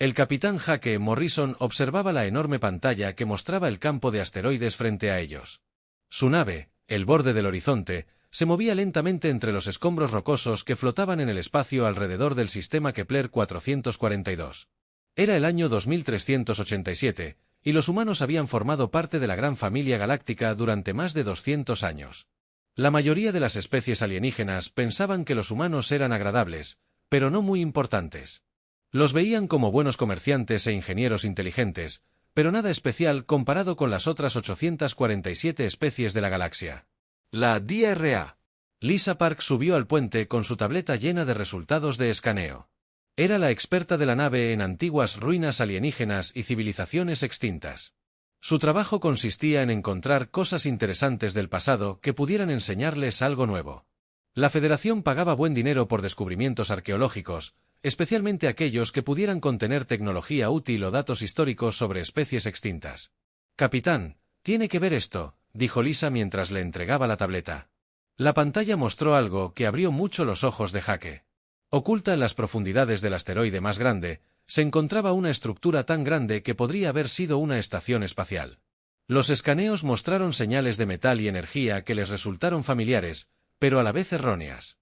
El capitán Jake Morrison observaba la enorme pantalla que mostraba el campo de asteroides frente a ellos. Su nave, el borde del horizonte, se movía lentamente entre los escombros rocosos que flotaban en el espacio alrededor del sistema Kepler 442. Era el año 2387, y los humanos habían formado parte de la gran familia galáctica durante más de 200 años. La mayoría de las especies alienígenas pensaban que los humanos eran agradables, pero no muy importantes. Los veían como buenos comerciantes e ingenieros inteligentes, pero nada especial comparado con las otras 847 especies de la galaxia. La DRA. Lisa Park subió al puente con su tableta llena de resultados de escaneo. Era la experta de la nave en antiguas ruinas alienígenas y civilizaciones extintas. Su trabajo consistía en encontrar cosas interesantes del pasado que pudieran enseñarles algo nuevo. La Federación pagaba buen dinero por descubrimientos arqueológicos, especialmente aquellos que pudieran contener tecnología útil o datos históricos sobre especies extintas. «Capitán, tiene que ver esto», dijo Lisa mientras le entregaba la tableta. La pantalla mostró algo que abrió mucho los ojos de Jake. Oculta en las profundidades del asteroide más grande, se encontraba una estructura tan grande que podría haber sido una estación espacial. Los escaneos mostraron señales de metal y energía que les resultaron familiares, pero a la vez erróneas.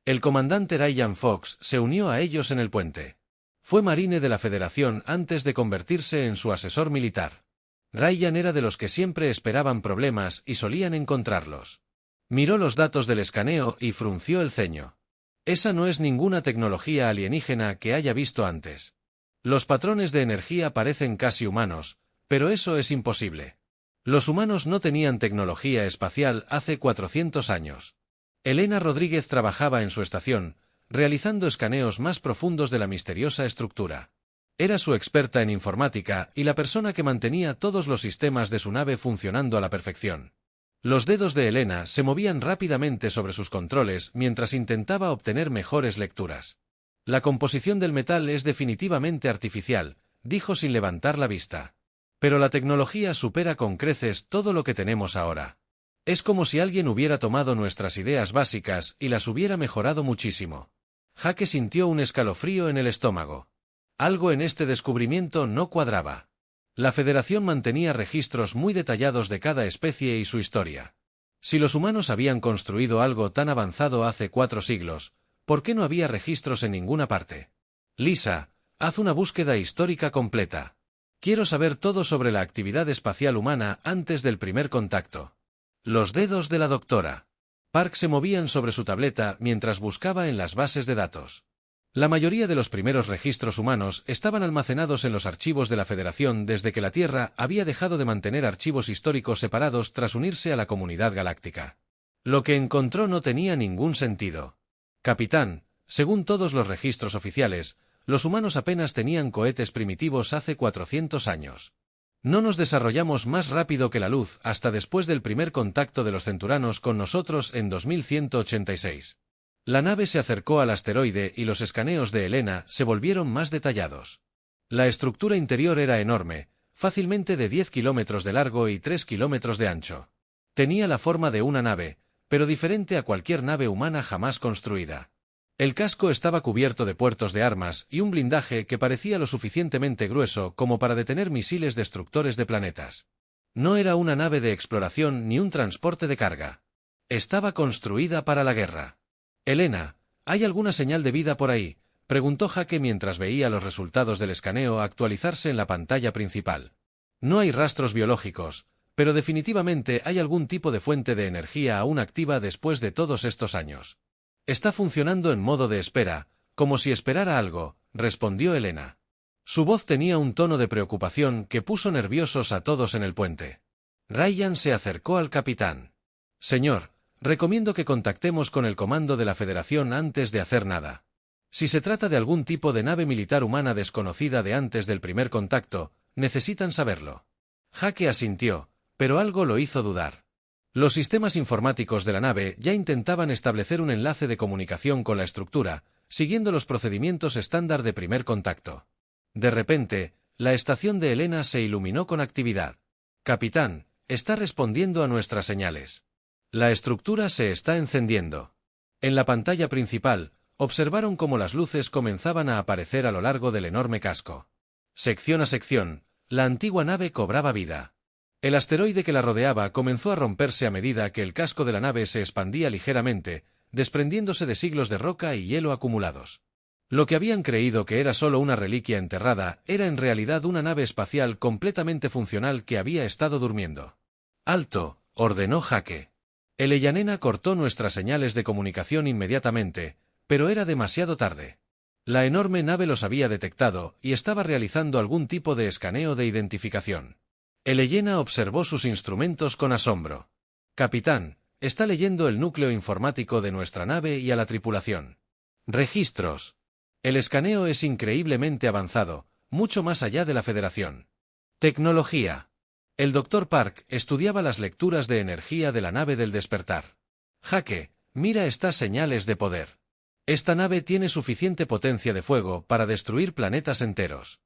El comandante Ryan Fox se unió a ellos en el puente. Fue marine de la Federación antes de convertirse en su asesor militar. Ryan era de los que siempre esperaban problemas y solían encontrarlos. Miró los datos del escaneo y frunció el ceño. Esa no es ninguna tecnología alienígena que haya visto antes. Los patrones de energía parecen casi humanos, pero eso es imposible. Los humanos no tenían tecnología espacial hace 400 años. Elena Rodríguez trabajaba en su estación, realizando escaneos más profundos de la misteriosa estructura. Era su experta en informática y la persona que mantenía todos los sistemas de su nave funcionando a la perfección. Los dedos de Elena se movían rápidamente sobre sus controles mientras intentaba obtener mejores lecturas. La composición del metal es definitivamente artificial, dijo sin levantar la vista. Pero la tecnología supera con creces todo lo que tenemos ahora. Es como si alguien hubiera tomado nuestras ideas básicas y las hubiera mejorado muchísimo. Jake sintió un escalofrío en el estómago. Algo en este descubrimiento no cuadraba. La Federación mantenía registros muy detallados de cada especie y su historia. Si los humanos habían construido algo tan avanzado hace 4 siglos, ¿por qué no había registros en ninguna parte? Lisa, haz una búsqueda histórica completa. Quiero saber todo sobre la actividad espacial humana antes del primer contacto. Los dedos de la doctora Park se movían sobre su tableta mientras buscaba en las bases de datos. La mayoría de los primeros registros humanos estaban almacenados en los archivos de la Federación desde que la Tierra había dejado de mantener archivos históricos separados tras unirse a la comunidad galáctica. Lo que encontró no tenía ningún sentido. Capitán, según todos los registros oficiales, los humanos apenas tenían cohetes primitivos hace 400 años. No nos desarrollamos más rápido que la luz hasta después del primer contacto de los centuranos con nosotros en 2186. La nave se acercó al asteroide y los escaneos de Elena se volvieron más detallados. La estructura interior era enorme, fácilmente de 10 kilómetros de largo y 3 kilómetros de ancho. Tenía la forma de una nave, pero diferente a cualquier nave humana jamás construida. El casco estaba cubierto de puertos de armas y un blindaje que parecía lo suficientemente grueso como para detener misiles destructores de planetas. No era una nave de exploración ni un transporte de carga. Estaba construida para la guerra. Elena, ¿hay alguna señal de vida por ahí?, preguntó Jake mientras veía los resultados del escaneo actualizarse en la pantalla principal. No hay rastros biológicos, pero definitivamente hay algún tipo de fuente de energía aún activa después de todos estos años. Está funcionando en modo de espera, como si esperara algo, respondió Elena. Su voz tenía un tono de preocupación que puso nerviosos a todos en el puente. Ryan se acercó al capitán. Señor, recomiendo que contactemos con el comando de la Federación antes de hacer nada. Si se trata de algún tipo de nave militar humana desconocida de antes del primer contacto, necesitan saberlo. Jake asintió, pero algo lo hizo dudar. Los sistemas informáticos de la nave ya intentaban establecer un enlace de comunicación con la estructura, siguiendo los procedimientos estándar de primer contacto. De repente, la estación de Elena se iluminó con actividad. Capitán, está respondiendo a nuestras señales. La estructura se está encendiendo. En la pantalla principal, observaron cómo las luces comenzaban a aparecer a lo largo del enorme casco. Sección a sección, la antigua nave cobraba vida. El asteroide que la rodeaba comenzó a romperse a medida que el casco de la nave se expandía ligeramente, desprendiéndose de siglos de roca y hielo acumulados. Lo que habían creído que era solo una reliquia enterrada, era en realidad una nave espacial completamente funcional que había estado durmiendo. «¡Alto!», ordenó Jake. El Eyanena cortó nuestras señales de comunicación inmediatamente, pero era demasiado tarde. La enorme nave los había detectado y estaba realizando algún tipo de escaneo de identificación. El Eyena observó sus instrumentos con asombro. «Capitán, está leyendo el núcleo informático de nuestra nave y a la tripulación. Registros. El escaneo es increíblemente avanzado, mucho más allá de la Federación. Tecnología». El Dr. Park estudiaba las lecturas de energía de la nave del despertar. «Jake, mira estas señales de poder. Esta nave tiene suficiente potencia de fuego para destruir planetas enteros.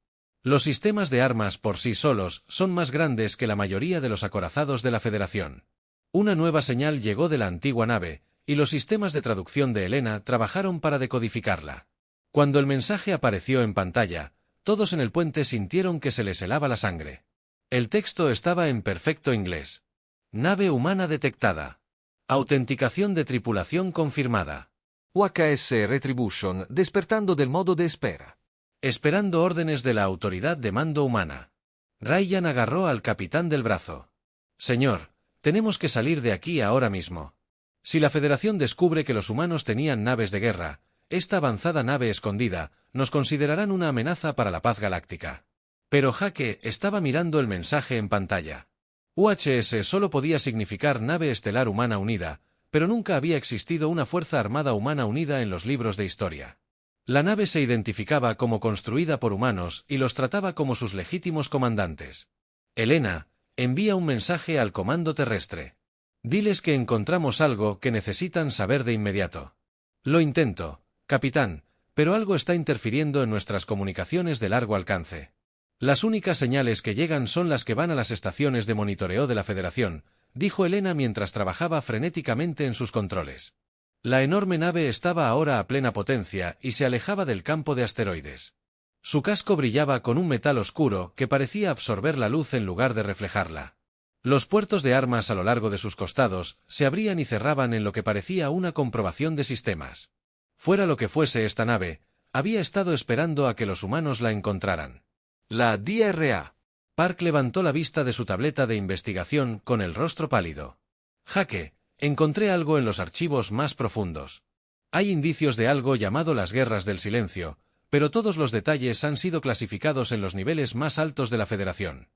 Los sistemas de armas por sí solos son más grandes que la mayoría de los acorazados de la Federación». Una nueva señal llegó de la antigua nave, y los sistemas de traducción de Helena trabajaron para decodificarla. Cuando el mensaje apareció en pantalla, todos en el puente sintieron que se les helaba la sangre. El texto estaba en perfecto inglés. «Nave humana detectada. Autenticación de tripulación confirmada. UHS Retribution despertando del modo de espera. Esperando órdenes de la autoridad de mando humana». Ryan agarró al capitán del brazo. «Señor, tenemos que salir de aquí ahora mismo. Si la Federación descubre que los humanos tenían naves de guerra, esta avanzada nave escondida, nos considerarán una amenaza para la paz galáctica». Pero Jake estaba mirando el mensaje en pantalla. UHS solo podía significar nave estelar humana unida, pero nunca había existido una fuerza armada humana unida en los libros de historia. La nave se identificaba como construida por humanos y los trataba como sus legítimos comandantes. «Helena, envía un mensaje al comando terrestre. Diles que encontramos algo que necesitan saber de inmediato». «Lo intento, capitán, pero algo está interfiriendo en nuestras comunicaciones de largo alcance. Las únicas señales que llegan son las que van a las estaciones de monitoreo de la Federación», dijo Helena mientras trabajaba frenéticamente en sus controles. La enorme nave estaba ahora a plena potencia y se alejaba del campo de asteroides. Su casco brillaba con un metal oscuro que parecía absorber la luz en lugar de reflejarla. Los puertos de armas a lo largo de sus costados se abrían y cerraban en lo que parecía una comprobación de sistemas. Fuera lo que fuese esta nave, había estado esperando a que los humanos la encontraran. La DRA. Park levantó la vista de su tableta de investigación con el rostro pálido. «Jake, encontré algo en los archivos más profundos. Hay indicios de algo llamado las guerras del silencio, pero todos los detalles han sido clasificados en los niveles más altos de la Federación.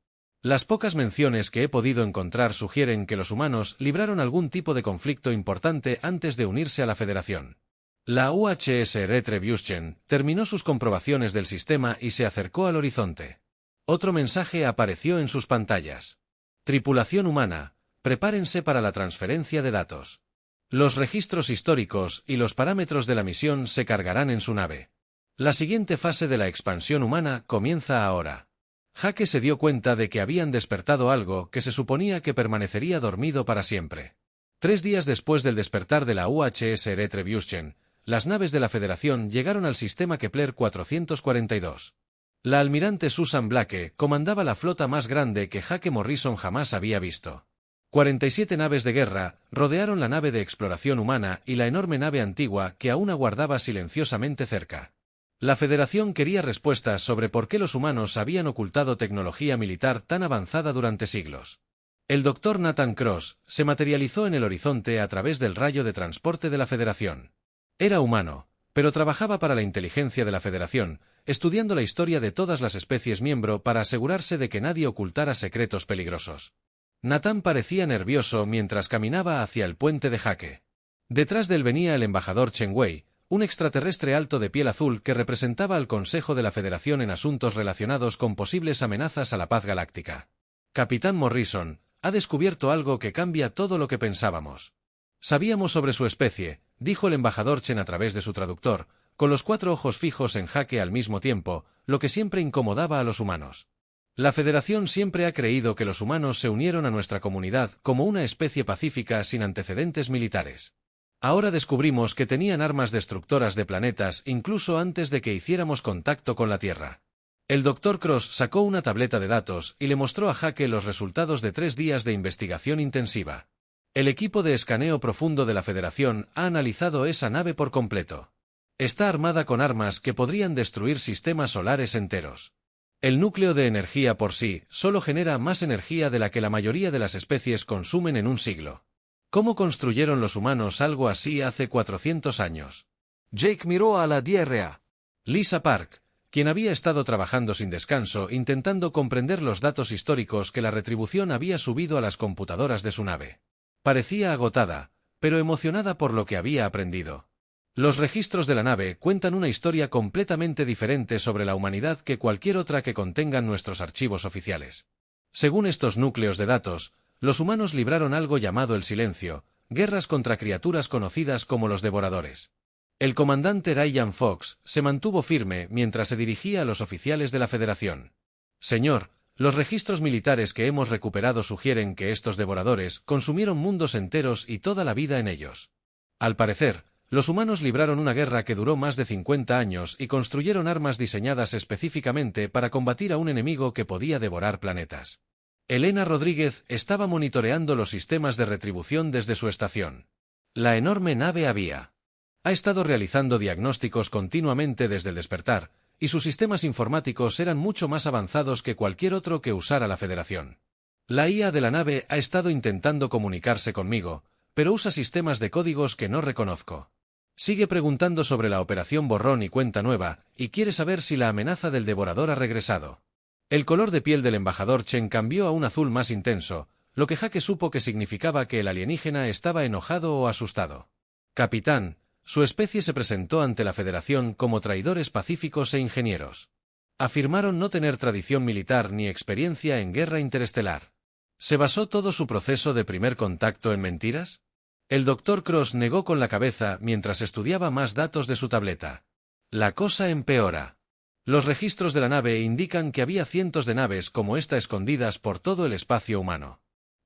Las pocas menciones que he podido encontrar sugieren que los humanos libraron algún tipo de conflicto importante antes de unirse a la Federación». La UHS Retribution terminó sus comprobaciones del sistema y se acercó al horizonte. Otro mensaje apareció en sus pantallas. «Tripulación humana, prepárense para la transferencia de datos. Los registros históricos y los parámetros de la misión se cargarán en su nave. La siguiente fase de la expansión humana comienza ahora». Jake se dio cuenta de que habían despertado algo que se suponía que permanecería dormido para siempre. 3 días después del despertar de la UHS Retribution, las naves de la Federación llegaron al sistema Kepler 442. La almirante Susan Blake comandaba la flota más grande que Jake Morrison jamás había visto. 47 naves de guerra rodearon la nave de exploración humana y la enorme nave antigua que aún aguardaba silenciosamente cerca. La Federación quería respuestas sobre por qué los humanos habían ocultado tecnología militar tan avanzada durante siglos. El Dr. Nathan Cross se materializó en el horizonte a través del rayo de transporte de la Federación. Era humano, pero trabajaba para la inteligencia de la Federación, estudiando la historia de todas las especies miembro para asegurarse de que nadie ocultara secretos peligrosos. Nathan parecía nervioso mientras caminaba hacia el puente de Jake. Detrás de él venía el embajador Chen Wei, un extraterrestre alto de piel azul que representaba al Consejo de la Federación en asuntos relacionados con posibles amenazas a la paz galáctica. «Capitán Morrison, ha descubierto algo que cambia todo lo que pensábamos. Sabíamos sobre su especie», dijo el embajador Chen a través de su traductor, con los 4 ojos fijos en Jake al mismo tiempo, lo que siempre incomodaba a los humanos. «La Federación siempre ha creído que los humanos se unieron a nuestra comunidad como una especie pacífica sin antecedentes militares. Ahora descubrimos que tenían armas destructoras de planetas incluso antes de que hiciéramos contacto con la Tierra. El Dr. Cross sacó una tableta de datos y le mostró a Jake los resultados de 3 días de investigación intensiva. El equipo de escaneo profundo de la Federación ha analizado esa nave por completo. Está armada con armas que podrían destruir sistemas solares enteros. El núcleo de energía por sí solo genera más energía de la que la mayoría de las especies consumen en un siglo. ¿Cómo construyeron los humanos algo así hace 400 años? Jake miró a la DRA. Lisa Park, quien había estado trabajando sin descanso intentando comprender los datos históricos que la Retribución había subido a las computadoras de su nave. Parecía agotada, pero emocionada por lo que había aprendido. Los registros de la nave cuentan una historia completamente diferente sobre la humanidad que cualquier otra que contengan nuestros archivos oficiales. Según estos núcleos de datos, los humanos libraron algo llamado el Silencio, guerras contra criaturas conocidas como los Devoradores. El comandante Ryan Fox se mantuvo firme mientras se dirigía a los oficiales de la Federación. Señor, los registros militares que hemos recuperado sugieren que estos devoradores consumieron mundos enteros y toda la vida en ellos. Al parecer, los humanos libraron una guerra que duró más de 50 años y construyeron armas diseñadas específicamente para combatir a un enemigo que podía devorar planetas. Elena Rodríguez estaba monitoreando los sistemas de retribución desde su estación. La enorme nave ha estado realizando diagnósticos continuamente desde el despertar, y sus sistemas informáticos eran mucho más avanzados que cualquier otro que usara la Federación. La IA de la nave ha estado intentando comunicarse conmigo, pero usa sistemas de códigos que no reconozco. Sigue preguntando sobre la operación borrón y cuenta nueva, y quiere saber si la amenaza del devorador ha regresado. El color de piel del embajador Chen cambió a un azul más intenso, lo que Jake supo que significaba que el alienígena estaba enojado o asustado. Capitán, su especie se presentó ante la Federación como traidores pacíficos e ingenieros. Afirmaron no tener tradición militar ni experiencia en guerra interestelar. ¿Se basó todo su proceso de primer contacto en mentiras? El Dr. Cross negó con la cabeza mientras estudiaba más datos de su tableta. La cosa empeora. Los registros de la nave indican que había cientos de naves como esta escondidas por todo el espacio humano.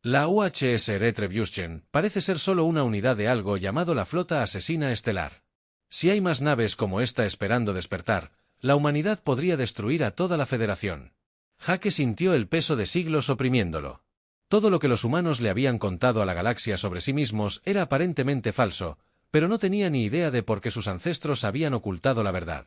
La UHS Retribution parece ser solo una unidad de algo llamado la Flota Asesina Estelar. Si hay más naves como esta esperando despertar, la humanidad podría destruir a toda la Federación. Jake sintió el peso de siglos oprimiéndolo. Todo lo que los humanos le habían contado a la galaxia sobre sí mismos era aparentemente falso, pero no tenía ni idea de por qué sus ancestros habían ocultado la verdad.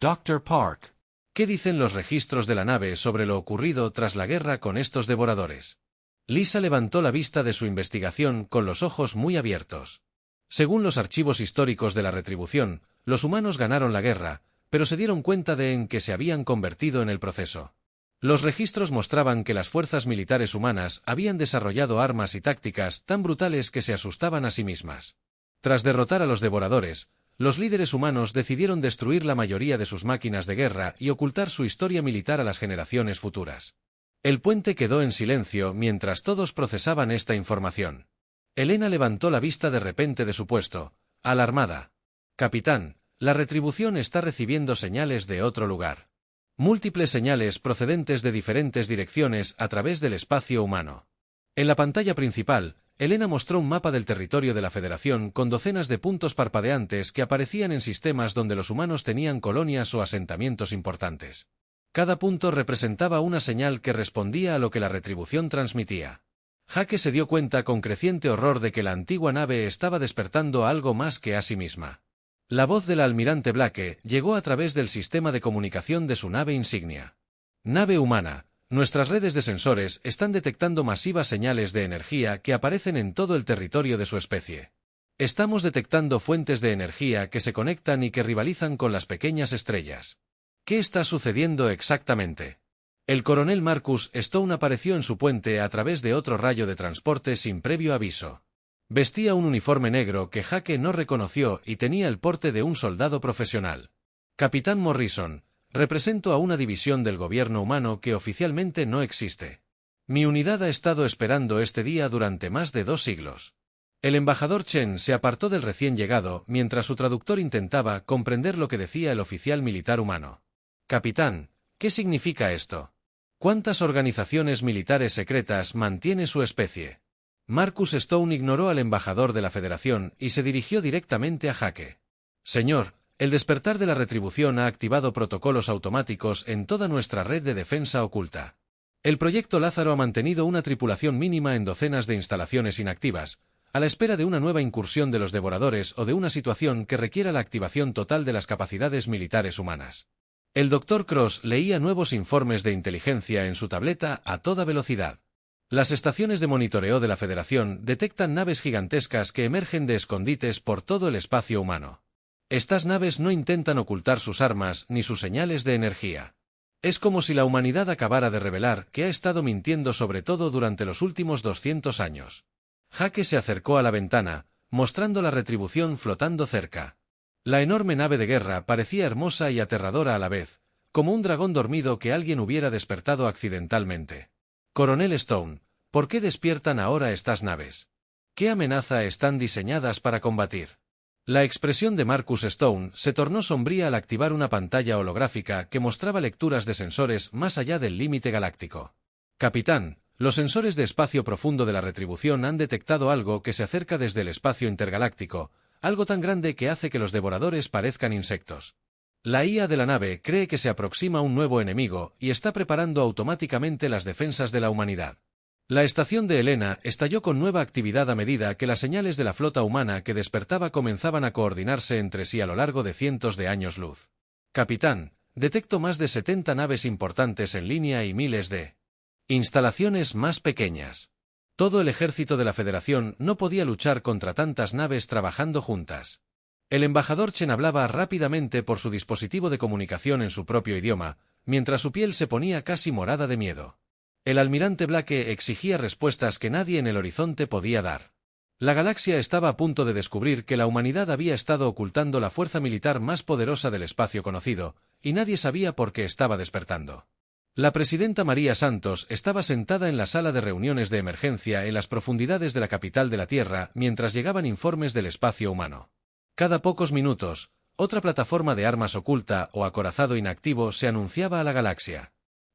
Dr. Park. ¿Qué dicen los registros de la nave sobre lo ocurrido tras la guerra con estos devoradores? Lisa levantó la vista de su investigación con los ojos muy abiertos. Según los archivos históricos de la Retribución, los humanos ganaron la guerra, pero se dieron cuenta de en que se habían convertido en el proceso. Los registros mostraban que las fuerzas militares humanas habían desarrollado armas y tácticas tan brutales que se asustaban a sí mismas. Tras derrotar a los devoradores, los líderes humanos decidieron destruir la mayoría de sus máquinas de guerra y ocultar su historia militar a las generaciones futuras. El puente quedó en silencio mientras todos procesaban esta información. Elena levantó la vista de repente de su puesto, alarmada. Capitán, la Retribución está recibiendo señales de otro lugar. Múltiples señales procedentes de diferentes direcciones a través del espacio humano. En la pantalla principal, Elena mostró un mapa del territorio de la Federación con docenas de puntos parpadeantes que aparecían en sistemas donde los humanos tenían colonias o asentamientos importantes. Cada punto representaba una señal que respondía a lo que la Retribución transmitía. Jake se dio cuenta con creciente horror de que la antigua nave estaba despertando a algo más que a sí misma. La voz del almirante Blake llegó a través del sistema de comunicación de su nave insignia. Nave humana, nuestras redes de sensores están detectando masivas señales de energía que aparecen en todo el territorio de su especie. Estamos detectando fuentes de energía que se conectan y que rivalizan con las pequeñas estrellas. ¿Qué está sucediendo exactamente? El coronel Marcus Stone apareció en su puente a través de otro rayo de transporte sin previo aviso. Vestía un uniforme negro que Jake no reconoció y tenía el porte de un soldado profesional. Capitán Morrison, represento a una división del gobierno humano que oficialmente no existe. Mi unidad ha estado esperando este día durante más de 2 siglos. El embajador Chen se apartó del recién llegado mientras su traductor intentaba comprender lo que decía el oficial militar humano. Capitán, ¿qué significa esto? ¿Cuántas organizaciones militares secretas mantiene su especie? Marcus Stone ignoró al embajador de la Federación y se dirigió directamente a Jake. Señor, El despertar de la retribución ha activado protocolos automáticos en toda nuestra red de defensa oculta. El proyecto Lázaro ha mantenido una tripulación mínima en docenas de instalaciones inactivas, a la espera de una nueva incursión de los devoradores o de una situación que requiera la activación total de las capacidades militares humanas. El Dr. Cross leía nuevos informes de inteligencia en su tableta a toda velocidad. Las estaciones de monitoreo de la Federación detectan naves gigantescas que emergen de escondites por todo el espacio humano. Estas naves no intentan ocultar sus armas ni sus señales de energía. Es como si la humanidad acabara de revelar que ha estado mintiendo sobre todo durante los últimos 200 años. Jake se acercó a la ventana, mostrando la retribución flotando cerca. La enorme nave de guerra parecía hermosa y aterradora a la vez, como un dragón dormido que alguien hubiera despertado accidentalmente. Coronel Stone, ¿por qué despiertan ahora estas naves? ¿Qué amenaza están diseñadas para combatir? La expresión de Marcus Stone se tornó sombría al activar una pantalla holográfica que mostraba lecturas de sensores más allá del límite galáctico. Capitán, los sensores de espacio profundo de la retribución han detectado algo que se acerca desde el espacio intergaláctico, algo tan grande que hace que los devoradores parezcan insectos. La IA de la nave cree que se aproxima un nuevo enemigo y está preparando automáticamente las defensas de la humanidad. La estación de Helena estalló con nueva actividad a medida que las señales de la flota humana que despertaba comenzaban a coordinarse entre sí a lo largo de cientos de años luz. Capitán, detecto más de 70 naves importantes en línea y miles de instalaciones más pequeñas. Todo el ejército de la Federación no podía luchar contra tantas naves trabajando juntas. El embajador Chen hablaba rápidamente por su dispositivo de comunicación en su propio idioma, mientras su piel se ponía casi morada de miedo. El almirante Blake exigía respuestas que nadie en el horizonte podía dar. La galaxia estaba a punto de descubrir que la humanidad había estado ocultando la fuerza militar más poderosa del espacio conocido, y nadie sabía por qué estaba despertando. La presidenta María Santos estaba sentada en la sala de reuniones de emergencia en las profundidades de la capital de la Tierra mientras llegaban informes del espacio humano. Cada pocos minutos, otra plataforma de armas oculta o acorazado inactivo se anunciaba a la galaxia.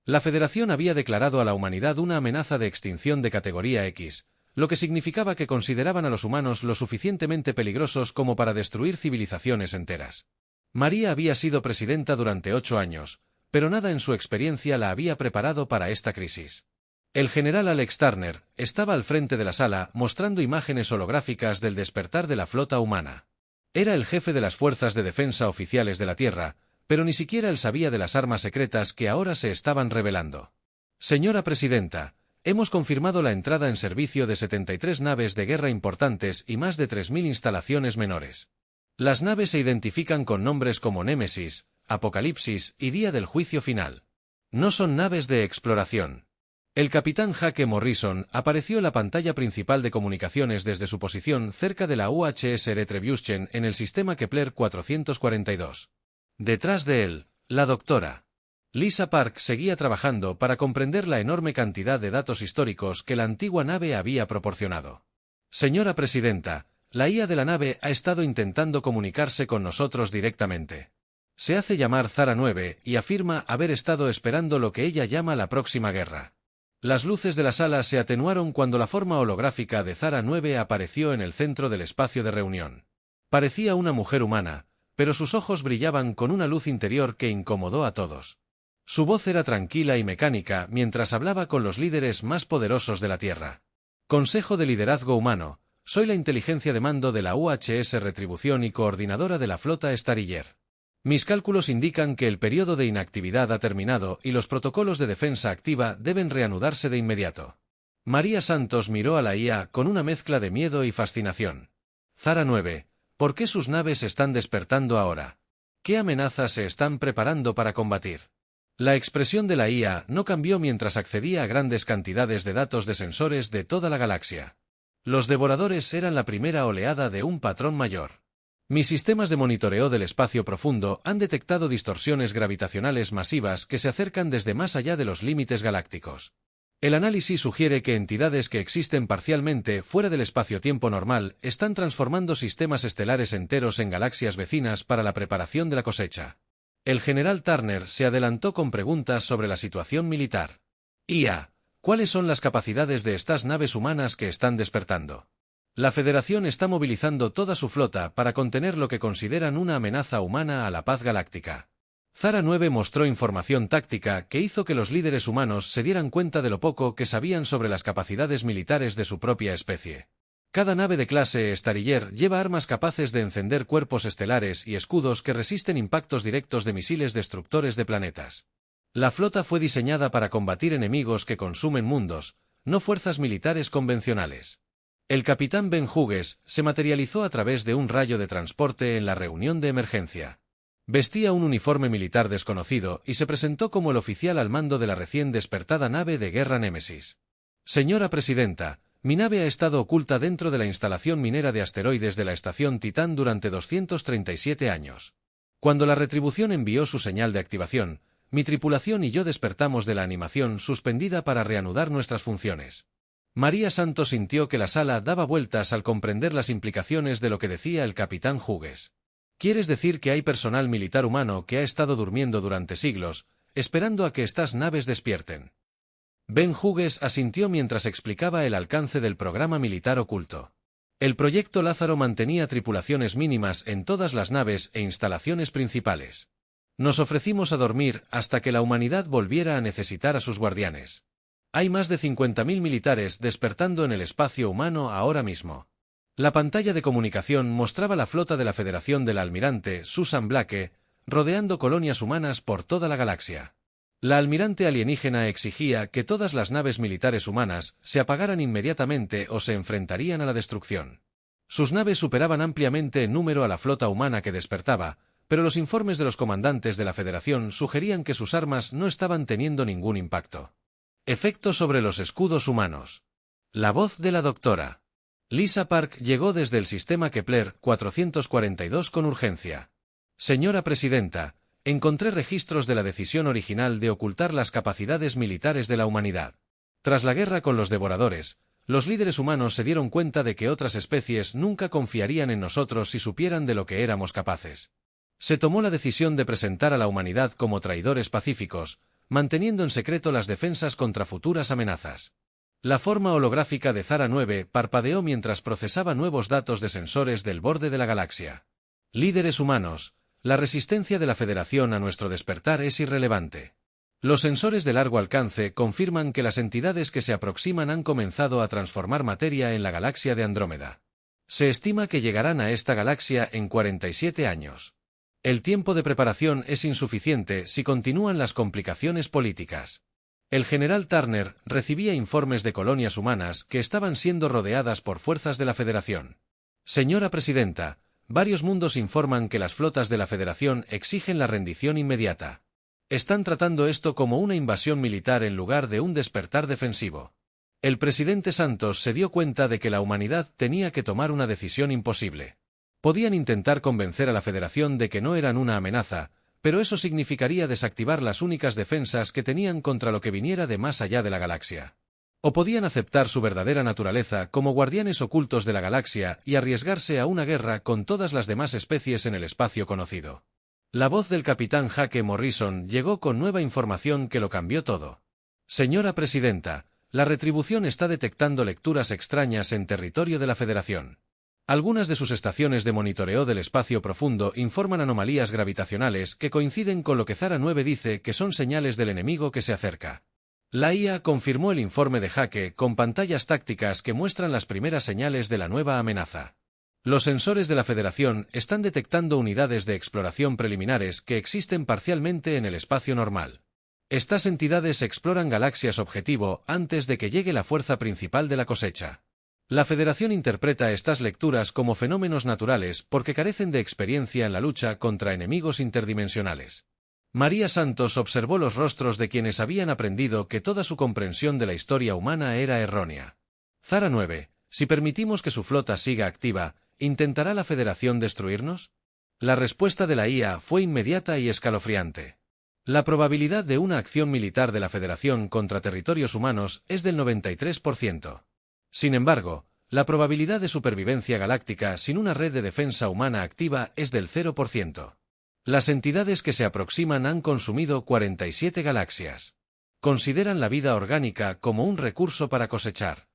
La Federación había declarado a la humanidad una amenaza de extinción de categoría X, lo que significaba que consideraban a los humanos lo suficientemente peligrosos como para destruir civilizaciones enteras. María había sido presidenta durante 8 años, pero nada en su experiencia la había preparado para esta crisis. El general Alex Turner estaba al frente de la sala mostrando imágenes holográficas del despertar de la flota humana. Era el jefe de las fuerzas de defensa oficiales de la Tierra, pero ni siquiera él sabía de las armas secretas que ahora se estaban revelando. Señora Presidenta, hemos confirmado la entrada en servicio de 73 naves de guerra importantes y más de 3000 instalaciones menores. Las naves se identifican con nombres como Némesis, Apocalipsis y Día del Juicio Final. No son naves de exploración. El capitán Jake Morrison apareció en la pantalla principal de comunicaciones desde su posición cerca de la UHS Retribution en el sistema Kepler 442. Detrás de él, la doctora Lisa Park seguía trabajando para comprender la enorme cantidad de datos históricos que la antigua nave había proporcionado. Señora Presidenta, la IA de la nave ha estado intentando comunicarse con nosotros directamente. Se hace llamar Zara 9 y afirma haber estado esperando lo que ella llama la próxima guerra. Las luces de la sala se atenuaron cuando la forma holográfica de Zara 9 apareció en el centro del espacio de reunión. Parecía una mujer humana, pero sus ojos brillaban con una luz interior que incomodó a todos. Su voz era tranquila y mecánica mientras hablaba con los líderes más poderosos de la Tierra. Consejo de Liderazgo Humano, soy la inteligencia de mando de la UHS Retribución y coordinadora de la flota Stariller. Mis cálculos indican que el periodo de inactividad ha terminado y los protocolos de defensa activa deben reanudarse de inmediato. María Santos miró a la IA con una mezcla de miedo y fascinación. Zara 9. ¿Por qué sus naves están despertando ahora? ¿Qué amenazas se están preparando para combatir? La expresión de la IA no cambió mientras accedía a grandes cantidades de datos de sensores de toda la galaxia. Los devoradores eran la primera oleada de un patrón mayor. Mis sistemas de monitoreo del espacio profundo han detectado distorsiones gravitacionales masivas que se acercan desde más allá de los límites galácticos. El análisis sugiere que entidades que existen parcialmente fuera del espacio-tiempo normal están transformando sistemas estelares enteros en galaxias vecinas para la preparación de la cosecha. El general Turner se adelantó con preguntas sobre la situación militar. IA, ¿cuáles son las capacidades de estas naves humanas que están despertando? La Federación está movilizando toda su flota para contener lo que consideran una amenaza humana a la paz galáctica. Zara 9 mostró información táctica que hizo que los líderes humanos se dieran cuenta de lo poco que sabían sobre las capacidades militares de su propia especie. Cada nave de clase Stariller lleva armas capaces de encender cuerpos estelares y escudos que resisten impactos directos de misiles destructores de planetas. La flota fue diseñada para combatir enemigos que consumen mundos, no fuerzas militares convencionales. El capitán Ben Hughes se materializó a través de un rayo de transporte en la reunión de emergencia. Vestía un uniforme militar desconocido y se presentó como el oficial al mando de la recién despertada nave de guerra Némesis. Señora Presidenta, mi nave ha estado oculta dentro de la instalación minera de asteroides de la estación Titán durante 237 años. Cuando la Retribución envió su señal de activación, mi tripulación y yo despertamos de la animación suspendida para reanudar nuestras funciones. María Santos sintió que la sala daba vueltas al comprender las implicaciones de lo que decía el capitán Hughes. ¿Quieres decir que hay personal militar humano que ha estado durmiendo durante siglos, esperando a que estas naves despierten? Ben Hughes asintió mientras explicaba el alcance del programa militar oculto. El proyecto Lázaro mantenía tripulaciones mínimas en todas las naves e instalaciones principales. Nos ofrecimos a dormir hasta que la humanidad volviera a necesitar a sus guardianes. Hay más de 50.000 militares despertando en el espacio humano ahora mismo. La pantalla de comunicación mostraba la flota de la Federación del almirante Susan Blake, rodeando colonias humanas por toda la galaxia. La almirante alienígena exigía que todas las naves militares humanas se apagaran inmediatamente o se enfrentarían a la destrucción. Sus naves superaban ampliamente en número a la flota humana que despertaba, pero los informes de los comandantes de la Federación sugerían que sus armas no estaban teniendo ningún impacto. Efecto sobre los escudos humanos. La voz de la doctora Lisa Park llegó desde el sistema Kepler 442 con urgencia. Señora Presidenta, encontré registros de la decisión original de ocultar las capacidades militares de la humanidad. Tras la guerra con los devoradores, los líderes humanos se dieron cuenta de que otras especies nunca confiarían en nosotros si supieran de lo que éramos capaces. Se tomó la decisión de presentar a la humanidad como traidores pacíficos, manteniendo en secreto las defensas contra futuras amenazas. La forma holográfica de Zara 9 parpadeó mientras procesaba nuevos datos de sensores del borde de la galaxia. Líderes humanos, la resistencia de la Federación a nuestro despertar es irrelevante. Los sensores de largo alcance confirman que las entidades que se aproximan han comenzado a transformar materia en la galaxia de Andrómeda. Se estima que llegarán a esta galaxia en 47 años. El tiempo de preparación es insuficiente si continúan las complicaciones políticas. El general Turner recibía informes de colonias humanas que estaban siendo rodeadas por fuerzas de la Federación. Señora Presidenta, varios mundos informan que las flotas de la Federación exigen la rendición inmediata. Están tratando esto como una invasión militar en lugar de un despertar defensivo. El presidente Santos se dio cuenta de que la humanidad tenía que tomar una decisión imposible. Podían intentar convencer a la Federación de que no eran una amenaza, pero eso significaría desactivar las únicas defensas que tenían contra lo que viniera de más allá de la galaxia. O podían aceptar su verdadera naturaleza como guardianes ocultos de la galaxia y arriesgarse a una guerra con todas las demás especies en el espacio conocido. La voz del capitán Jake Morrison llegó con nueva información que lo cambió todo. Señora Presidenta, la Retribución está detectando lecturas extrañas en territorio de la Federación. Algunas de sus estaciones de monitoreo del espacio profundo informan anomalías gravitacionales que coinciden con lo que Zara 9 dice que son señales del enemigo que se acerca. La IA confirmó el informe de Jake con pantallas tácticas que muestran las primeras señales de la nueva amenaza. Los sensores de la Federación están detectando unidades de exploración preliminares que existen parcialmente en el espacio normal. Estas entidades exploran galaxias objetivo antes de que llegue la fuerza principal de la cosecha. La Federación interpreta estas lecturas como fenómenos naturales porque carecen de experiencia en la lucha contra enemigos interdimensionales. María Santos observó los rostros de quienes habían aprendido que toda su comprensión de la historia humana era errónea. Zara 9, si permitimos que su flota siga activa, ¿intentará la Federación destruirnos? La respuesta de la IA fue inmediata y escalofriante. La probabilidad de una acción militar de la Federación contra territorios humanos es del 93%. Sin embargo, la probabilidad de supervivencia galáctica sin una red de defensa humana activa es del 0%. Las entidades que se aproximan han consumido 47 galaxias. Consideran la vida orgánica como un recurso para cosechar.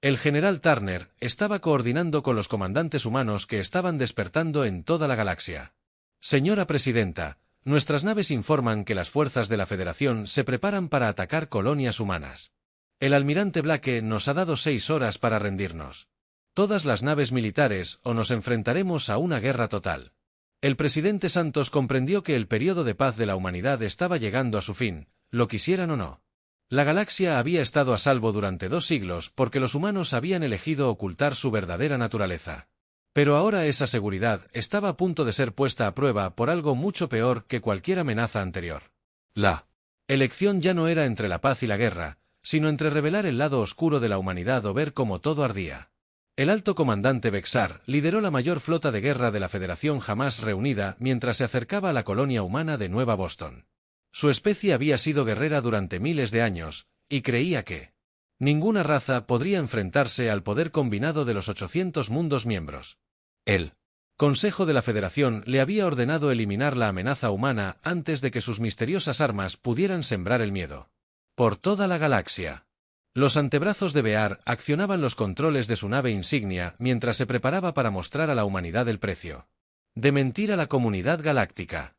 El general Turner estaba coordinando con los comandantes humanos que estaban despertando en toda la galaxia. Señora Presidenta, nuestras naves informan que las fuerzas de la Federación se preparan para atacar colonias humanas. El almirante Blake nos ha dado 6 horas para rendirnos. Todas las naves militares o nos enfrentaremos a una guerra total. El presidente Santos comprendió que el periodo de paz de la humanidad estaba llegando a su fin, lo quisieran o no. La galaxia había estado a salvo durante 2 siglos porque los humanos habían elegido ocultar su verdadera naturaleza. Pero ahora esa seguridad estaba a punto de ser puesta a prueba por algo mucho peor que cualquier amenaza anterior. La elección ya no era entre la paz y la guerra, sino entre revelar el lado oscuro de la humanidad o ver cómo todo ardía. El alto comandante Bexar lideró la mayor flota de guerra de la Federación jamás reunida mientras se acercaba a la colonia humana de Nueva Boston. Su especie había sido guerrera durante miles de años, y creía que ninguna raza podría enfrentarse al poder combinado de los 800 mundos miembros. El Consejo de la Federación le había ordenado eliminar la amenaza humana antes de que sus misteriosas armas pudieran sembrar el miedo. Por toda la galaxia. Los antebrazos de Bear accionaban los controles de su nave insignia mientras se preparaba para mostrar a la humanidad el precio de mentir a la comunidad galáctica.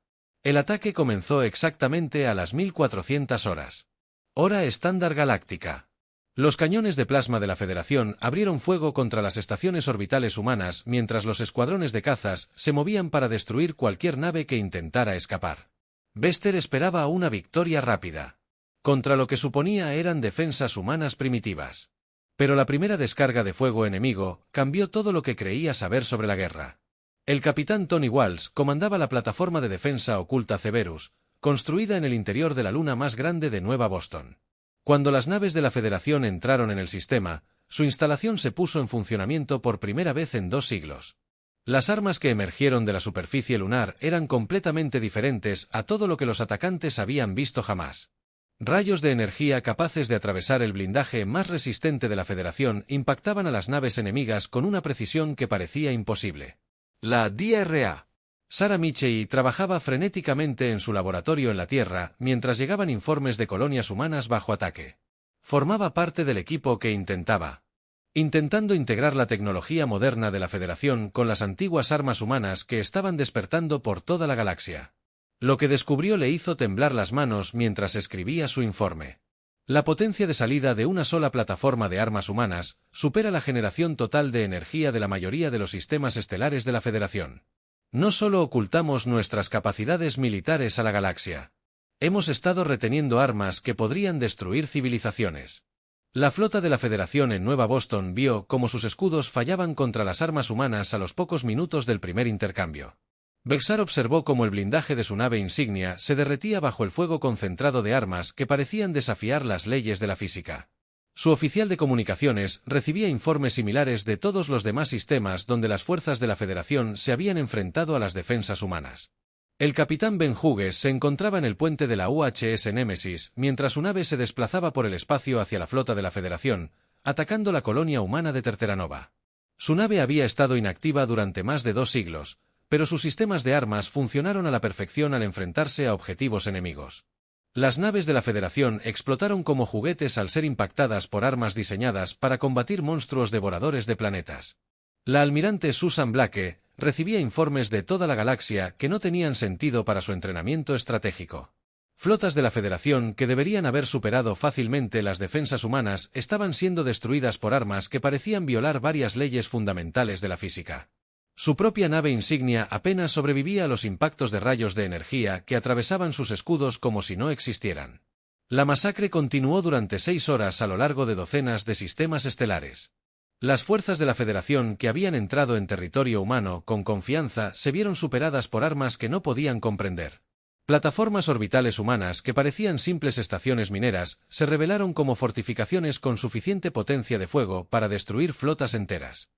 El ataque comenzó exactamente a las 1400 horas. Hora estándar galáctica. Los cañones de plasma de la Federación abrieron fuego contra las estaciones orbitales humanas mientras los escuadrones de cazas se movían para destruir cualquier nave que intentara escapar. Bester esperaba una victoria rápida. Contra lo que suponía eran defensas humanas primitivas. Pero la primera descarga de fuego enemigo cambió todo lo que creía saber sobre la guerra. El capitán Tony Walsh comandaba la plataforma de defensa oculta Cerberus, construida en el interior de la luna más grande de Nueva Boston. Cuando las naves de la Federación entraron en el sistema, su instalación se puso en funcionamiento por primera vez en 2 siglos. Las armas que emergieron de la superficie lunar eran completamente diferentes a todo lo que los atacantes habían visto jamás. Rayos de energía capaces de atravesar el blindaje más resistente de la Federación impactaban a las naves enemigas con una precisión que parecía imposible. La DRA. Sarah Michey trabajaba frenéticamente en su laboratorio en la Tierra mientras llegaban informes de colonias humanas bajo ataque. Formaba parte del equipo que intentando integrar la tecnología moderna de la Federación con las antiguas armas humanas que estaban despertando por toda la galaxia. Lo que descubrió le hizo temblar las manos mientras escribía su informe. La potencia de salida de una sola plataforma de armas humanas supera la generación total de energía de la mayoría de los sistemas estelares de la Federación. No solo ocultamos nuestras capacidades militares a la galaxia. Hemos estado reteniendo armas que podrían destruir civilizaciones. La flota de la Federación en Nueva Boston vio cómo sus escudos fallaban contra las armas humanas a los pocos minutos del primer intercambio. Bexar observó cómo el blindaje de su nave insignia se derretía bajo el fuego concentrado de armas que parecían desafiar las leyes de la física. Su oficial de comunicaciones recibía informes similares de todos los demás sistemas donde las fuerzas de la Federación se habían enfrentado a las defensas humanas. El capitán Ben Hughes se encontraba en el puente de la UHS Nemesis mientras su nave se desplazaba por el espacio hacia la flota de la Federación, atacando la colonia humana de Terceranova. Su nave había estado inactiva durante más de 2 siglos, pero sus sistemas de armas funcionaron a la perfección al enfrentarse a objetivos enemigos. Las naves de la Federación explotaron como juguetes al ser impactadas por armas diseñadas para combatir monstruos devoradores de planetas. La almirante Susan Blake recibía informes de toda la galaxia que no tenían sentido para su entrenamiento estratégico. Flotas de la Federación que deberían haber superado fácilmente las defensas humanas estaban siendo destruidas por armas que parecían violar varias leyes fundamentales de la física. Su propia nave insignia apenas sobrevivía a los impactos de rayos de energía que atravesaban sus escudos como si no existieran. La masacre continuó durante 6 horas a lo largo de docenas de sistemas estelares. Las fuerzas de la Federación que habían entrado en territorio humano con confianza se vieron superadas por armas que no podían comprender. Plataformas orbitales humanas que parecían simples estaciones mineras se revelaron como fortificaciones con suficiente potencia de fuego para destruir flotas enteras.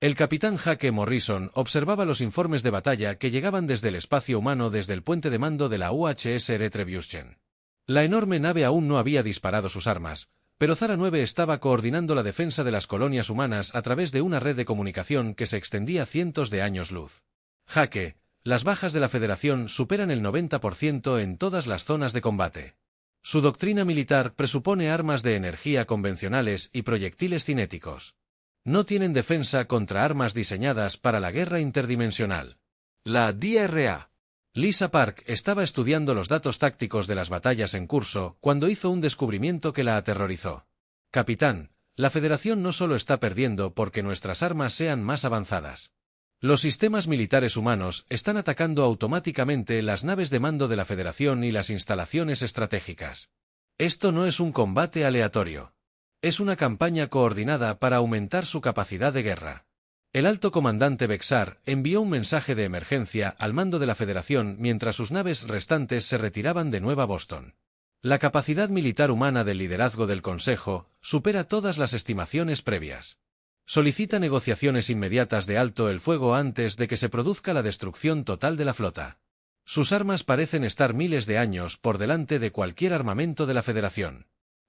El capitán Jake Morrison observaba los informes de batalla que llegaban desde el espacio humano desde el puente de mando de la UHS Retribution. La enorme nave aún no había disparado sus armas, pero Zara 9 estaba coordinando la defensa de las colonias humanas a través de una red de comunicación que se extendía cientos de años luz. Jake, las bajas de la Federación superan el 90% en todas las zonas de combate. Su doctrina militar presupone armas de energía convencionales y proyectiles cinéticos. No tienen defensa contra armas diseñadas para la guerra interdimensional. La DRA. Lisa Park estaba estudiando los datos tácticos de las batallas en curso cuando hizo un descubrimiento que la aterrorizó. Capitán, la Federación no solo está perdiendo porque nuestras armas sean más avanzadas. Los sistemas militares humanos están atacando automáticamente las naves de mando de la Federación y las instalaciones estratégicas. Esto no es un combate aleatorio. Es una campaña coordinada para aumentar su capacidad de guerra. El alto comandante Bexar envió un mensaje de emergencia al mando de la Federación mientras sus naves restantes se retiraban de Nueva Boston. La capacidad militar humana del liderazgo del Consejo supera todas las estimaciones previas. Solicita negociaciones inmediatas de alto el fuego antes de que se produzca la destrucción total de la flota. Sus armas parecen estar miles de años por delante de cualquier armamento de la Federación.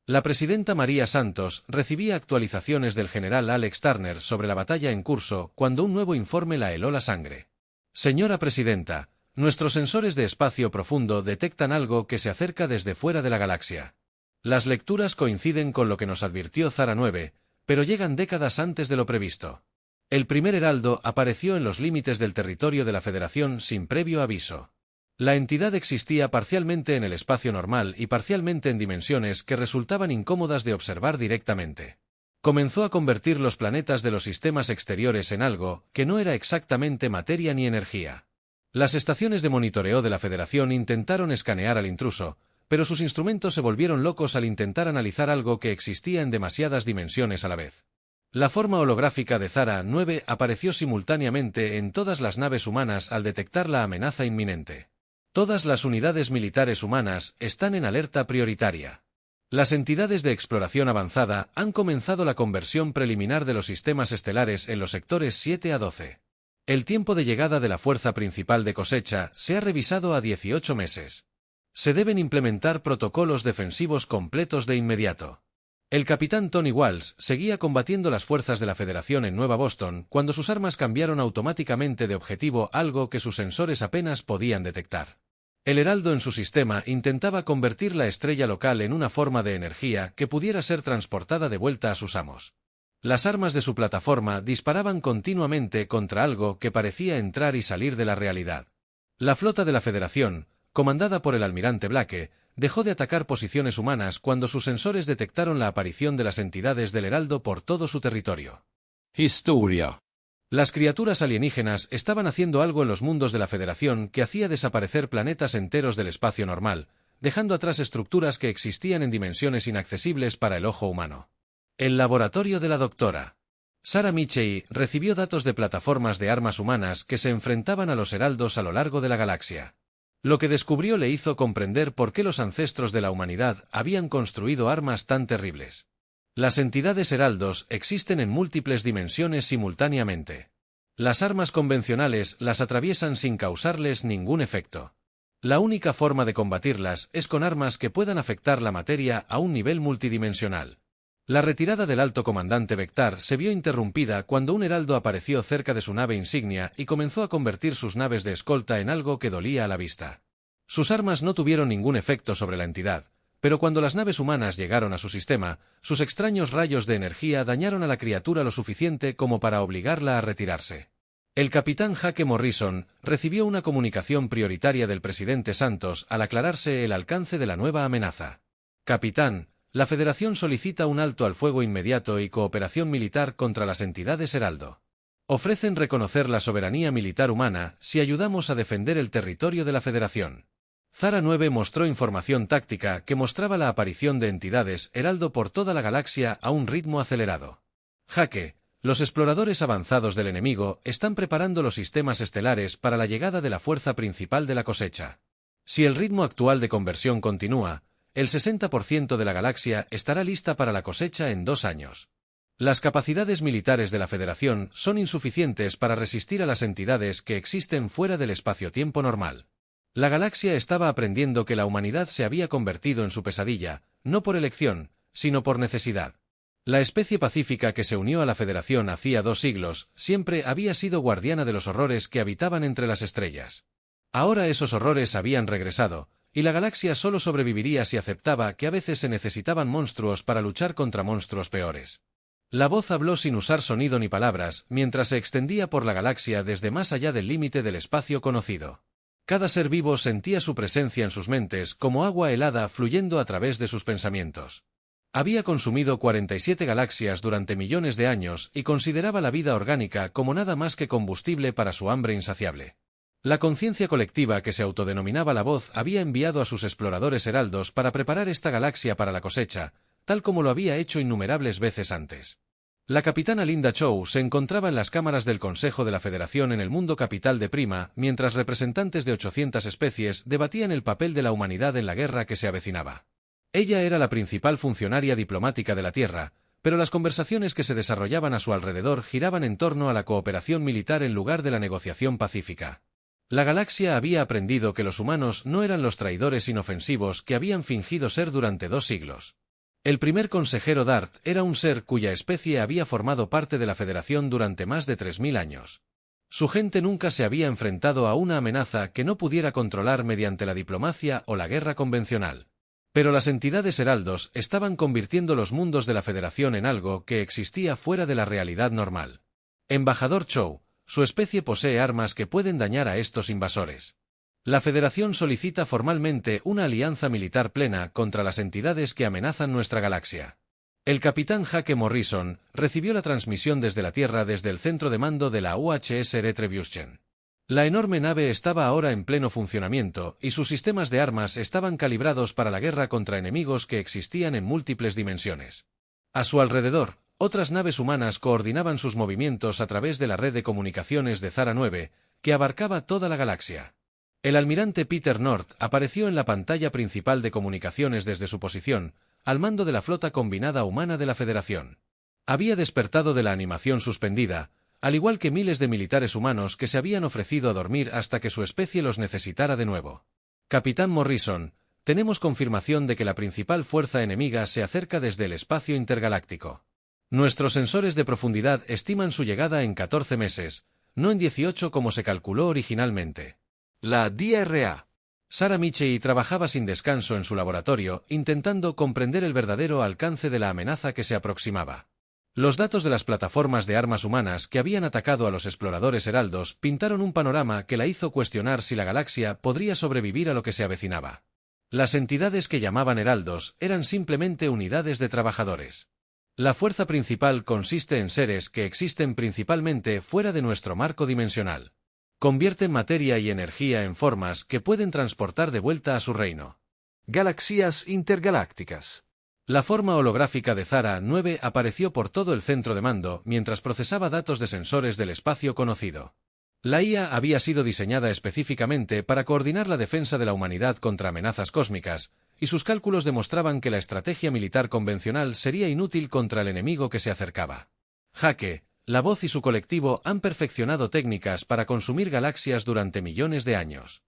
La presidenta María Santos recibía actualizaciones del general Alex Turner sobre la batalla en curso cuando un nuevo informe la heló la sangre. Señora presidenta, nuestros sensores de espacio profundo detectan algo que se acerca desde fuera de la galaxia. Las lecturas coinciden con lo que nos advirtió Zara 9, pero llegan décadas antes de lo previsto. El primer heraldo apareció en los límites del territorio de la Federación sin previo aviso. La entidad existía parcialmente en el espacio normal y parcialmente en dimensiones que resultaban incómodas de observar directamente. Comenzó a convertir los planetas de los sistemas exteriores en algo que no era exactamente materia ni energía. Las estaciones de monitoreo de la Federación intentaron escanear al intruso, pero sus instrumentos se volvieron locos al intentar analizar algo que existía en demasiadas dimensiones a la vez. La forma holográfica de Zara 9 apareció simultáneamente en todas las naves humanas al detectar la amenaza inminente. Todas las unidades militares humanas están en alerta prioritaria. Las entidades de exploración avanzada han comenzado la conversión preliminar de los sistemas estelares en los sectores 7 a 12. El tiempo de llegada de la fuerza principal de cosecha se ha revisado a 18 meses. Se deben implementar protocolos defensivos completos de inmediato. El capitán Tony Walsh seguía combatiendo las fuerzas de la Federación en Nueva Boston cuando sus armas cambiaron automáticamente de objetivo, algo que sus sensores apenas podían detectar. El heraldo en su sistema intentaba convertir la estrella local en una forma de energía que pudiera ser transportada de vuelta a sus amos. Las armas de su plataforma disparaban continuamente contra algo que parecía entrar y salir de la realidad. La flota de la Federación, comandada por el almirante Blake, dejó de atacar posiciones humanas cuando sus sensores detectaron la aparición de las entidades del heraldo por todo su territorio. Historia. Las criaturas alienígenas estaban haciendo algo en los mundos de la Federación que hacía desaparecer planetas enteros del espacio normal, dejando atrás estructuras que existían en dimensiones inaccesibles para el ojo humano. El laboratorio de la doctora Sarah Mitchell recibió datos de plataformas de armas humanas que se enfrentaban a los heraldos a lo largo de la galaxia. Lo que descubrió le hizo comprender por qué los ancestros de la humanidad habían construido armas tan terribles. Las entidades heraldos existen en múltiples dimensiones simultáneamente. Las armas convencionales las atraviesan sin causarles ningún efecto. La única forma de combatirlas es con armas que puedan afectar la materia a un nivel multidimensional. La retirada del alto comandante Vectar se vio interrumpida cuando un heraldo apareció cerca de su nave insignia y comenzó a convertir sus naves de escolta en algo que dolía a la vista. Sus armas no tuvieron ningún efecto sobre la entidad, pero cuando las naves humanas llegaron a su sistema, sus extraños rayos de energía dañaron a la criatura lo suficiente como para obligarla a retirarse. El capitán Jake Morrison recibió una comunicación prioritaria del presidente Santos al aclararse el alcance de la nueva amenaza. Capitán, la Federación solicita un alto al fuego inmediato y cooperación militar contra las entidades heraldo. Ofrecen reconocer la soberanía militar humana si ayudamos a defender el territorio de la Federación. Zara 9 mostró información táctica que mostraba la aparición de entidades heraldo por toda la galaxia a un ritmo acelerado. Jake, los exploradores avanzados del enemigo están preparando los sistemas estelares para la llegada de la fuerza principal de la cosecha. Si el ritmo actual de conversión continúa, el 60% de la galaxia estará lista para la cosecha en 2 años. Las capacidades militares de la Federación son insuficientes para resistir a las entidades que existen fuera del espacio-tiempo normal. La galaxia estaba aprendiendo que la humanidad se había convertido en su pesadilla, no por elección, sino por necesidad. La especie pacífica que se unió a la Federación hacía 2 siglos siempre había sido guardiana de los horrores que habitaban entre las estrellas. Ahora esos horrores habían regresado, y la galaxia solo sobreviviría si aceptaba que a veces se necesitaban monstruos para luchar contra monstruos peores. La voz habló sin usar sonido ni palabras, mientras se extendía por la galaxia desde más allá del límite del espacio conocido. Cada ser vivo sentía su presencia en sus mentes como agua helada fluyendo a través de sus pensamientos. Había consumido 47 galaxias durante millones de años y consideraba la vida orgánica como nada más que combustible para su hambre insaciable. La conciencia colectiva que se autodenominaba la voz había enviado a sus exploradores heraldos para preparar esta galaxia para la cosecha, tal como lo había hecho innumerables veces antes. La capitana Linda Chow se encontraba en las cámaras del Consejo de la Federación en el mundo capital de Prima, mientras representantes de 800 especies debatían el papel de la humanidad en la guerra que se avecinaba. Ella era la principal funcionaria diplomática de la Tierra, pero las conversaciones que se desarrollaban a su alrededor giraban en torno a la cooperación militar en lugar de la negociación pacífica. La galaxia había aprendido que los humanos no eran los traidores inofensivos que habían fingido ser durante 2 siglos. El primer consejero Dart era un ser cuya especie había formado parte de la Federación durante más de 3000 años. Su gente nunca se había enfrentado a una amenaza que no pudiera controlar mediante la diplomacia o la guerra convencional. Pero las entidades heraldos estaban convirtiendo los mundos de la Federación en algo que existía fuera de la realidad normal. Embajador Chow, su especie posee armas que pueden dañar a estos invasores. La Federación solicita formalmente una alianza militar plena contra las entidades que amenazan nuestra galaxia. El capitán Hake Morrison recibió la transmisión desde la Tierra desde el centro de mando de la UHS Retribution. La enorme nave estaba ahora en pleno funcionamiento y sus sistemas de armas estaban calibrados para la guerra contra enemigos que existían en múltiples dimensiones. A su alrededor, otras naves humanas coordinaban sus movimientos a través de la red de comunicaciones de Zara 9, que abarcaba toda la galaxia. El almirante Peter North apareció en la pantalla principal de comunicaciones desde su posición, al mando de la flota combinada humana de la Federación. Había despertado de la animación suspendida, al igual que miles de militares humanos que se habían ofrecido a dormir hasta que su especie los necesitara de nuevo. Capitán Morrison, tenemos confirmación de que la principal fuerza enemiga se acerca desde el espacio intergaláctico. Nuestros sensores de profundidad estiman su llegada en 14 meses, no en 18 como se calculó originalmente. La DRA. Sarah Michei trabajaba sin descanso en su laboratorio, intentando comprender el verdadero alcance de la amenaza que se aproximaba. Los datos de las plataformas de armas humanas que habían atacado a los exploradores heraldos pintaron un panorama que la hizo cuestionar si la galaxia podría sobrevivir a lo que se avecinaba. Las entidades que llamaban heraldos eran simplemente unidades de trabajadores. La fuerza principal consiste en seres que existen principalmente fuera de nuestro marco dimensional. Convierten materia y energía en formas que pueden transportar de vuelta a su reino. Galaxias intergalácticas. La forma holográfica de Zara 9 apareció por todo el centro de mando mientras procesaba datos de sensores del espacio conocido. La IA había sido diseñada específicamente para coordinar la defensa de la humanidad contra amenazas cósmicas, y sus cálculos demostraban que la estrategia militar convencional sería inútil contra el enemigo que se acercaba. Hake, la voz y su colectivo han perfeccionado técnicas para consumir galaxias durante millones de años.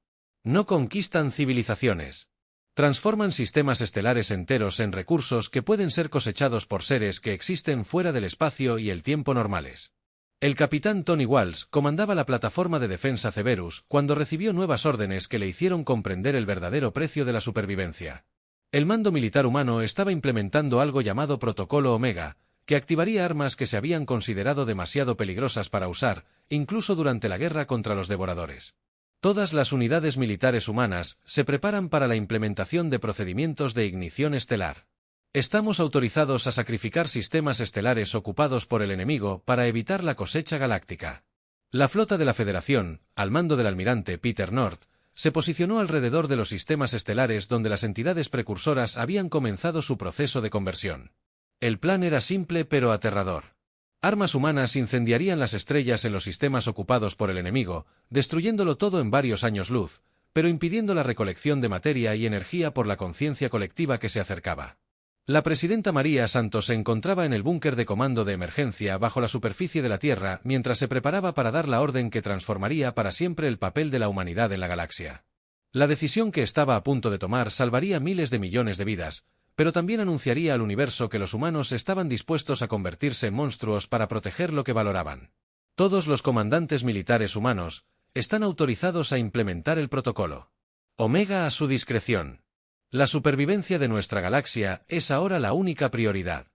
No conquistan civilizaciones. Transforman sistemas estelares enteros en recursos que pueden ser cosechados por seres que existen fuera del espacio y el tiempo normales. El capitán Tony Walsh comandaba la plataforma de defensa Cerberus cuando recibió nuevas órdenes que le hicieron comprender el verdadero precio de la supervivencia. El mando militar humano estaba implementando algo llamado Protocolo Omega, que activaría armas que se habían considerado demasiado peligrosas para usar, incluso durante la guerra contra los devoradores. Todas las unidades militares humanas se preparan para la implementación de procedimientos de ignición estelar. Estamos autorizados a sacrificar sistemas estelares ocupados por el enemigo para evitar la cosecha galáctica. La flota de la Federación, al mando del almirante Peter North, se posicionó alrededor de los sistemas estelares donde las entidades precursoras habían comenzado su proceso de conversión. El plan era simple pero aterrador. Armas humanas incendiarían las estrellas en los sistemas ocupados por el enemigo, destruyéndolo todo en varios años luz, pero impidiendo la recolección de materia y energía por la conciencia colectiva que se acercaba. La presidenta María Santos se encontraba en el búnker de comando de emergencia bajo la superficie de la Tierra mientras se preparaba para dar la orden que transformaría para siempre el papel de la humanidad en la galaxia. La decisión que estaba a punto de tomar salvaría miles de millones de vidas, pero también anunciaría al universo que los humanos estaban dispuestos a convertirse en monstruos para proteger lo que valoraban. Todos los comandantes militares humanos están autorizados a implementar el protocolo. Omega a su discreción. La supervivencia de nuestra galaxia es ahora la única prioridad.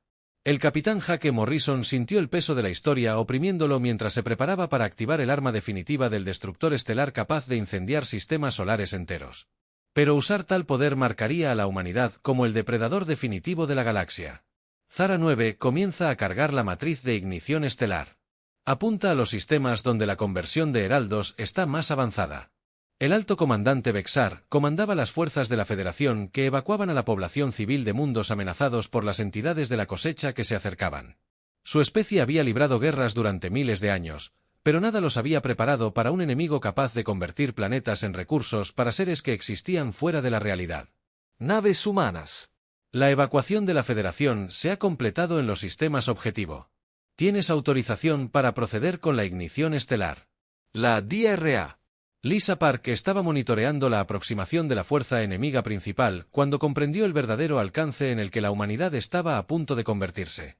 El capitán Jake Morrison sintió el peso de la historia oprimiéndolo mientras se preparaba para activar el arma definitiva del destructor estelar capaz de incendiar sistemas solares enteros. Pero usar tal poder marcaría a la humanidad como el depredador definitivo de la galaxia. Zara 9 comienza a cargar la matriz de ignición estelar. Apunta a los sistemas donde la conversión de heraldos está más avanzada. El alto comandante Bexar comandaba las fuerzas de la Federación que evacuaban a la población civil de mundos amenazados por las entidades de la cosecha que se acercaban. Su especie había librado guerras durante miles de años, pero nada los había preparado para un enemigo capaz de convertir planetas en recursos para seres que existían fuera de la realidad. Naves humanas. La evacuación de la Federación se ha completado en los sistemas objetivo. Tienes autorización para proceder con la ignición estelar. La DRA. Lisa Park estaba monitoreando la aproximación de la fuerza enemiga principal cuando comprendió el verdadero alcance en el que la humanidad estaba a punto de convertirse.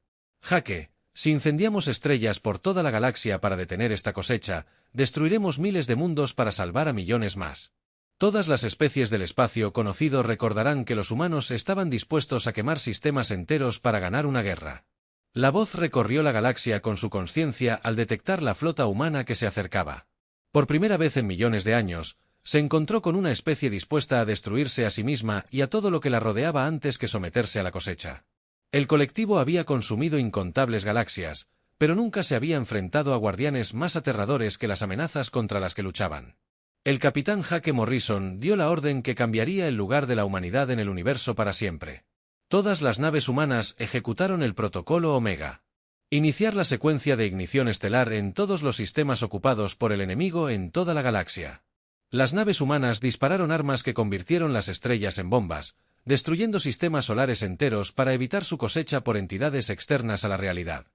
Jake, si incendiamos estrellas por toda la galaxia para detener esta cosecha, destruiremos miles de mundos para salvar a millones más. Todas las especies del espacio conocido recordarán que los humanos estaban dispuestos a quemar sistemas enteros para ganar una guerra. La voz recorrió la galaxia con su conciencia al detectar la flota humana que se acercaba. Por primera vez en millones de años, se encontró con una especie dispuesta a destruirse a sí misma y a todo lo que la rodeaba antes que someterse a la cosecha. El colectivo había consumido incontables galaxias, pero nunca se había enfrentado a guardianes más aterradores que las amenazas contra las que luchaban. El capitán Jake Morrison dio la orden que cambiaría el lugar de la humanidad en el universo para siempre. Todas las naves humanas ejecutaron el protocolo Omega. Iniciar la secuencia de ignición estelar en todos los sistemas ocupados por el enemigo en toda la galaxia. Las naves humanas dispararon armas que convirtieron las estrellas en bombas, destruyendo sistemas solares enteros para evitar su cosecha por entidades externas a la realidad.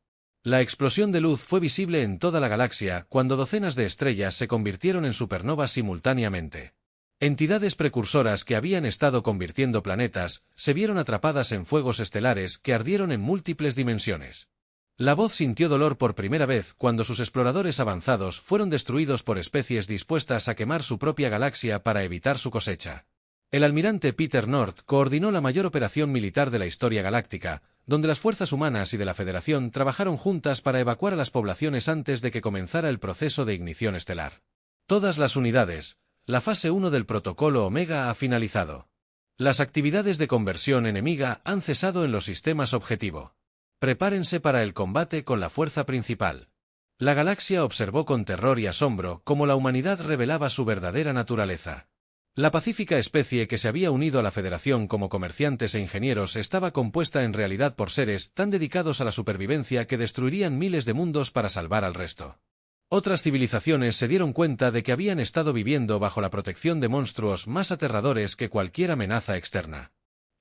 La explosión de luz fue visible en toda la galaxia cuando docenas de estrellas se convirtieron en supernovas simultáneamente. Entidades precursoras que habían estado convirtiendo planetas se vieron atrapadas en fuegos estelares que ardieron en múltiples dimensiones. La voz sintió dolor por primera vez cuando sus exploradores avanzados fueron destruidos por especies dispuestas a quemar su propia galaxia para evitar su cosecha. El almirante Peter North coordinó la mayor operación militar de la historia galáctica, donde las fuerzas humanas y de la Federación trabajaron juntas para evacuar a las poblaciones antes de que comenzara el proceso de ignición estelar. Todas las unidades, la fase 1 del protocolo Omega ha finalizado. Las actividades de conversión enemiga han cesado en los sistemas objetivo. Prepárense para el combate con la fuerza principal. La galaxia observó con terror y asombro cómo la humanidad revelaba su verdadera naturaleza. La pacífica especie que se había unido a la Federación como comerciantes e ingenieros estaba compuesta en realidad por seres tan dedicados a la supervivencia que destruirían miles de mundos para salvar al resto. Otras civilizaciones se dieron cuenta de que habían estado viviendo bajo la protección de monstruos más aterradores que cualquier amenaza externa.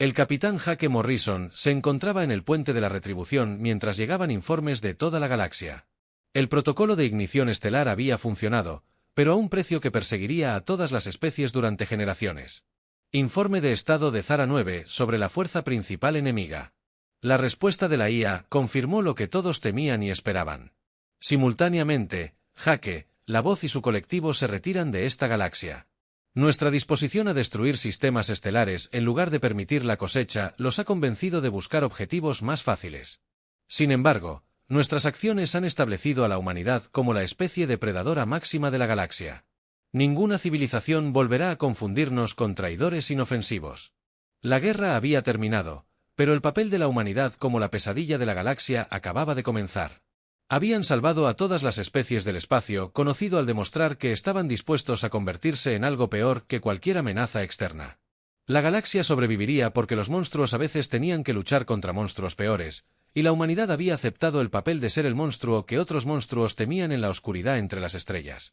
El capitán Jake Morrison se encontraba en el puente de la retribución mientras llegaban informes de toda la galaxia. El protocolo de ignición estelar había funcionado, pero a un precio que perseguiría a todas las especies durante generaciones. Informe de estado de Zara 9 sobre la fuerza principal enemiga. La respuesta de la IA confirmó lo que todos temían y esperaban. Simultáneamente, Jake, la voz y su colectivo se retiran de esta galaxia. Nuestra disposición a destruir sistemas estelares en lugar de permitir la cosecha los ha convencido de buscar objetivos más fáciles. Sin embargo, nuestras acciones han establecido a la humanidad como la especie depredadora máxima de la galaxia. Ninguna civilización volverá a confundirnos con traidores inofensivos. La guerra había terminado, pero el papel de la humanidad como la pesadilla de la galaxia acababa de comenzar. Habían salvado a todas las especies del espacio, conocido al demostrar que estaban dispuestos a convertirse en algo peor que cualquier amenaza externa. La galaxia sobreviviría porque los monstruos a veces tenían que luchar contra monstruos peores, y la humanidad había aceptado el papel de ser el monstruo que otros monstruos temían en la oscuridad entre las estrellas.